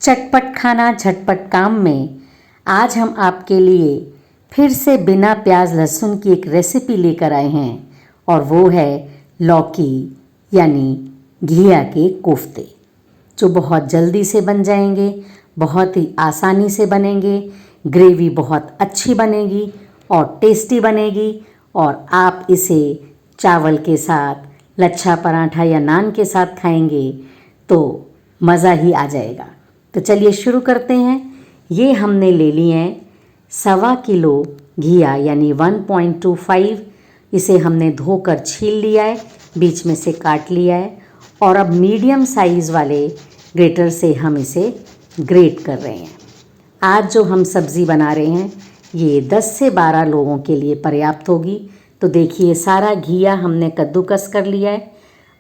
चटपट खाना झटपट काम में आज हम आपके लिए फिर से बिना प्याज लहसुन की एक रेसिपी लेकर आए हैं और वो है लौकी यानी घिया के कोफ्ते, जो बहुत जल्दी से बन जाएंगे, बहुत ही आसानी से बनेंगे। ग्रेवी बहुत अच्छी बनेगी और टेस्टी बनेगी और आप इसे चावल के साथ, लच्छा पराठा या नान के साथ खाएंगे तो मज़ा ही आ जाएगा। तो चलिए शुरू करते हैं। ये हमने ले लिए हैं 1.25 किलो घिया यानी 1.25। इसे हमने धोकर छील लिया है, बीच में से काट लिया है और अब मीडियम साइज़ वाले ग्रेटर से हम इसे ग्रेट कर रहे हैं। आज जो हम सब्ज़ी बना रहे हैं ये 10 से 12 लोगों के लिए पर्याप्त होगी। तो देखिए सारा घिया हमने कद्दूकस कर लिया है।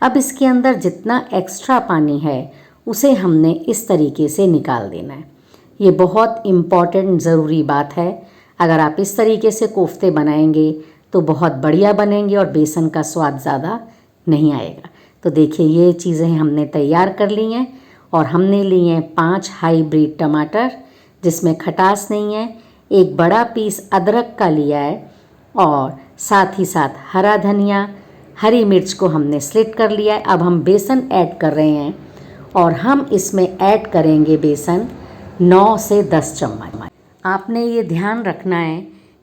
अब इसके अंदर जितना एक्स्ट्रा पानी है उसे हमने इस तरीके से निकाल देना है। ये बहुत इम्पॉर्टेंट ज़रूरी बात है। अगर आप इस तरीके से कोफ्ते बनाएंगे तो बहुत बढ़िया बनेंगे और बेसन का स्वाद ज़्यादा नहीं आएगा। तो देखिए ये चीज़ें हमने तैयार कर ली हैं और हमने लिए हैं 5 हाइब्रिड टमाटर जिसमें खटास नहीं है, एक बड़ा पीस अदरक का लिया है और साथ ही साथ हरा धनिया, हरी मिर्च को हमने स्लिट कर लिया है। अब हम बेसन ऐड कर रहे हैं और हम इसमें ऐड करेंगे बेसन 9 से 10 चम्मच। आपने ये ध्यान रखना है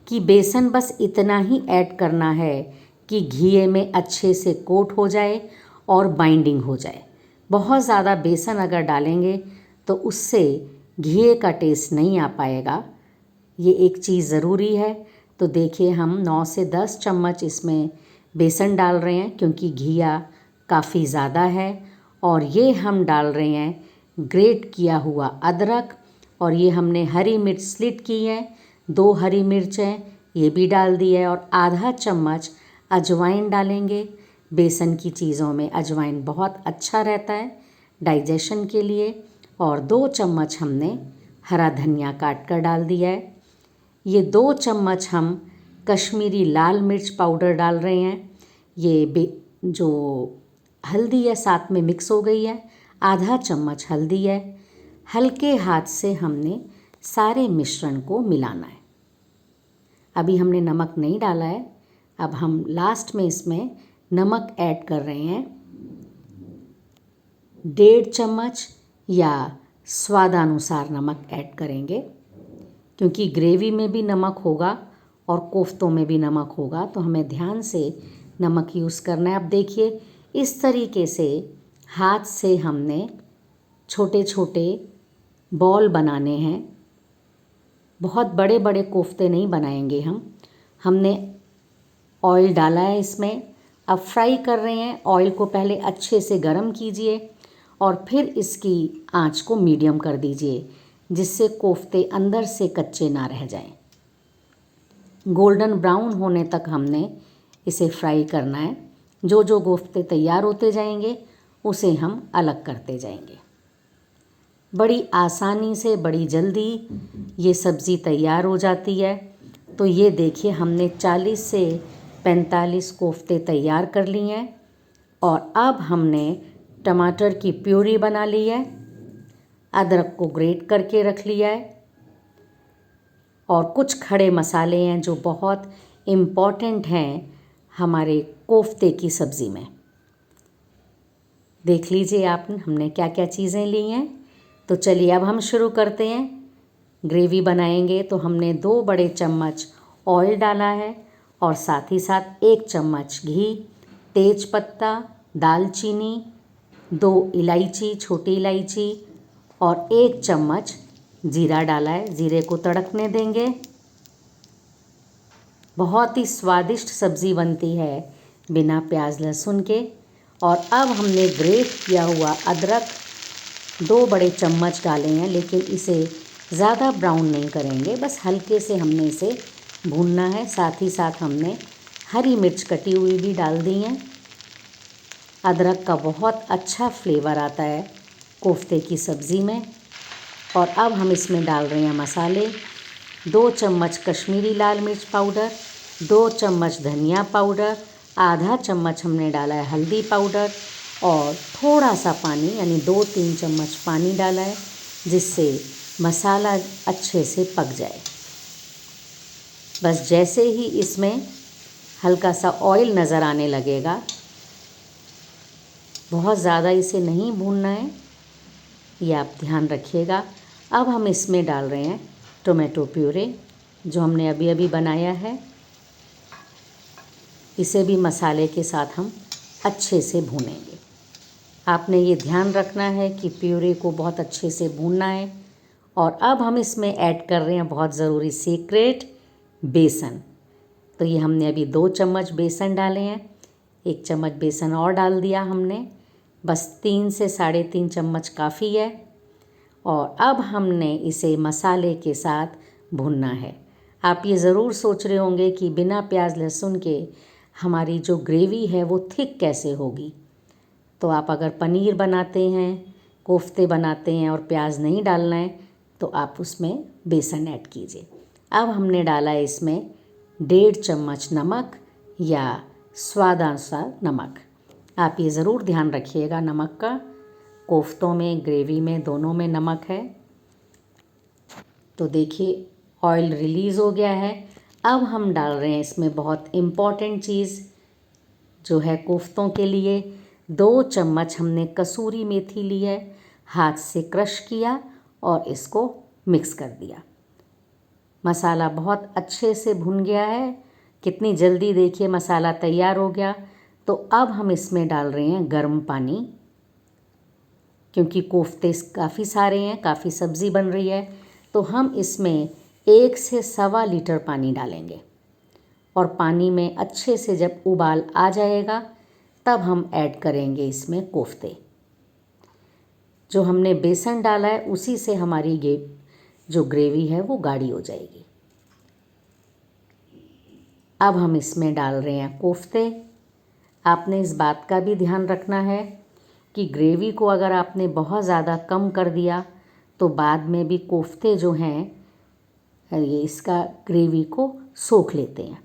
कि बेसन बस इतना ही ऐड करना है कि घिए में अच्छे से कोट हो जाए और बाइंडिंग हो जाए। बहुत ज़्यादा बेसन अगर डालेंगे तो उससे घिए का टेस्ट नहीं आ पाएगा। ये एक चीज़ ज़रूरी है। तो देखिए हम 9 से 10 चम्मच इसमें बेसन डाल रहे हैं क्योंकि घिया काफ़ी ज़्यादा है। और ये हम डाल रहे हैं ग्रेट किया हुआ अदरक और ये हमने हरी मिर्च स्लिट की है, 2 हरी मिर्च हैं ये भी डाल दी है और आधा चम्मच अजवाइन डालेंगे। बेसन की चीज़ों में अजवाइन बहुत अच्छा रहता है डाइजेशन के लिए। और 2 चम्मच हमने हरा धनिया काट कर डाल दिया है। ये 2 चम्मच हम कश्मीरी लाल मिर्च पाउडर डाल रहे हैं। ये जो हल्दी है साथ में मिक्स हो गई है, आधा चम्मच हल्दी है। हल्के हाथ से हमने सारे मिश्रण को मिलाना है। अभी हमने नमक नहीं डाला है। अब हम लास्ट में इसमें नमक ऐड कर रहे हैं 1.5 चम्मच या स्वादानुसार नमक ऐड करेंगे क्योंकि ग्रेवी में भी नमक होगा और कोफ्तों में भी नमक होगा, तो हमें ध्यान से नमक यूज़ करना है। अब देखिए इस तरीके से हाथ से हमने छोटे छोटे बॉल बनाने हैं। बहुत बड़े बड़े कोफ्ते नहीं बनाएंगे हमने ऑयल डाला है इसमें। अब फ्राई कर रहे हैं। ऑयल को पहले अच्छे से गरम कीजिए और फिर इसकी आंच को मीडियम कर दीजिए जिससे कोफ्ते अंदर से कच्चे ना रह जाएं। गोल्डन ब्राउन होने तक हमने इसे फ्राई करना है। जो जो कोफ्ते तैयार होते जाएंगे उसे हम अलग करते जाएंगे। बड़ी आसानी से, बड़ी जल्दी ये सब्ज़ी तैयार हो जाती है। तो ये देखिए हमने 40 से 45 कोफ्ते तैयार कर लिए हैं और अब हमने टमाटर की प्यूरी बना ली है, अदरक को ग्रेट करके रख लिया है और कुछ खड़े मसाले हैं जो बहुत इम्पॉर्टेंट हैं हमारे कोफ्ते की सब्ज़ी में। देख लीजिए आपने हमने क्या क्या चीज़ें ली हैं। तो चलिए अब हम शुरू करते हैं। ग्रेवी बनाएंगे तो हमने 2 बड़े चम्मच ऑयल डाला है और साथ ही साथ 1 चम्मच घी, तेज पत्ता, दालचीनी, 2 इलायची, छोटी इलायची और 1 चम्मच जीरा डाला है। ज़ीरे को तड़कने देंगे। बहुत ही स्वादिष्ट सब्ज़ी बनती है बिना प्याज लहसुन के। और अब हमने ग्रेट किया हुआ अदरक 2 बड़े चम्मच डाले हैं, लेकिन इसे ज़्यादा ब्राउन नहीं करेंगे, बस हल्के से हमने इसे भूनना है। साथ ही साथ हमने हरी मिर्च कटी हुई भी डाल दी हैं। अदरक का बहुत अच्छा फ्लेवर आता है कोफ्ते की सब्ज़ी में। और अब हम इसमें डाल रहे हैं मसाले। 2 चम्मच कश्मीरी लाल मिर्च पाउडर, 2 चम्मच धनिया पाउडर, आधा चम्मच हमने डाला है हल्दी पाउडर और थोड़ा सा पानी यानी 2-3 चम्मच पानी डाला है। जिससे मसाला अच्छे से पक जाए। बस जैसे ही इसमें हल्का सा ऑयल नज़र आने लगेगा, बहुत ज़्यादा इसे नहीं भूनना है, ये आप ध्यान रखिएगा। अब हम इसमें डाल रहे हैं टोमेटो प्यूरे जो हमने अभी अभी बनाया है। इसे भी मसाले के साथ हम अच्छे से भूनेंगे। आपने ये ध्यान रखना है कि प्यूरे को बहुत अच्छे से भूनना है। और अब हम इसमें ऐड कर रहे हैं बहुत ज़रूरी सीक्रेट, बेसन। तो ये हमने अभी 2 चम्मच बेसन डाले हैं, 1 चम्मच बेसन और डाल दिया हमने, बस 3 से 3.5 चम्मच काफ़ी है। और अब हमने इसे मसाले के साथ भूनना है। आप ये ज़रूर सोच रहे होंगे कि बिना प्याज लहसुन के हमारी जो ग्रेवी है वो थिक कैसे होगी। तो आप अगर पनीर बनाते हैं, कोफ्ते बनाते हैं और प्याज नहीं डालना है तो आप उसमें बेसन ऐड कीजिए। अब हमने डाला है इसमें 1.5 चम्मच नमक या स्वादानुसार नमक। आप ये ज़रूर ध्यान रखिएगा नमक का, कोफ्तों में, ग्रेवी में, दोनों में नमक है। तो देखिए ऑयल रिलीज़ हो गया है। अब हम डाल रहे हैं इसमें बहुत इम्पॉर्टेंट चीज़ जो है कोफ्तों के लिए, 2 चम्मच हमने कसूरी मेथी ली है, हाथ से क्रश किया और इसको मिक्स कर दिया। मसाला बहुत अच्छे से भुन गया है, कितनी जल्दी देखिए मसाला तैयार हो गया। तो अब हम इसमें डाल रहे हैं गर्म पानी, क्योंकि कोफ्ते काफ़ी सारे हैं, काफ़ी सब्ज़ी बन रही है। तो हम इसमें 1 से 1.25 लीटर पानी डालेंगे और पानी में अच्छे से जब उबाल आ जाएगा तब हम ऐड करेंगे इसमें कोफ्ते। जो हमने बेसन डाला है उसी से हमारी जो ग्रेवी है वो गाढ़ी हो जाएगी। अब हम इसमें डाल रहे हैं कोफ्ते। आपने इस बात का भी ध्यान रखना है कि ग्रेवी को अगर आपने बहुत ज़्यादा कम कर दिया तो बाद में भी कोफ्ते जो हैं ये इसका ग्रेवी को सोख लेते हैं।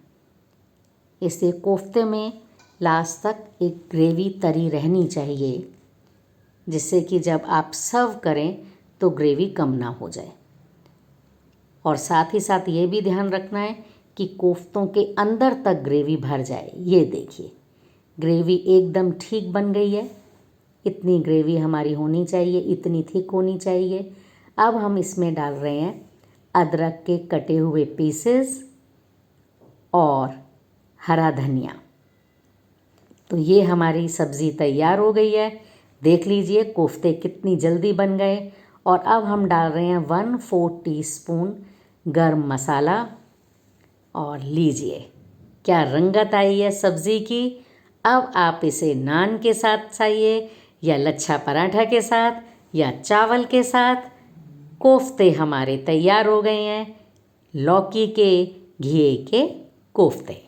इसलिए कोफ्ते में लास्ट तक एक ग्रेवी तरी रहनी चाहिए, जिससे कि जब आप सर्व करें तो ग्रेवी कम ना हो जाए। और साथ ही साथ ये भी ध्यान रखना है कि कोफ्तों के अंदर तक ग्रेवी भर जाए। ये देखिए ग्रेवी एकदम ठीक बन गई है, इतनी ग्रेवी हमारी होनी चाहिए, इतनी थिक होनी चाहिए। अब हम इसमें डाल रहे हैं अदरक के कटे हुए पीसेस और हरा धनिया। तो ये हमारी सब्ज़ी तैयार हो गई है। देख लीजिए कोफ्ते कितनी जल्दी बन गए। और अब हम डाल रहे हैं 1/4 टीस्पून गरम मसाला। और लीजिए क्या रंगत आई है सब्ज़ी की। अब आप इसे नान के साथ खाइए या लच्छा पराठा के साथ या चावल के साथ। कोफ्ते हमारे तैयार हो गए हैं, लौकी के घिए के कोफ्ते।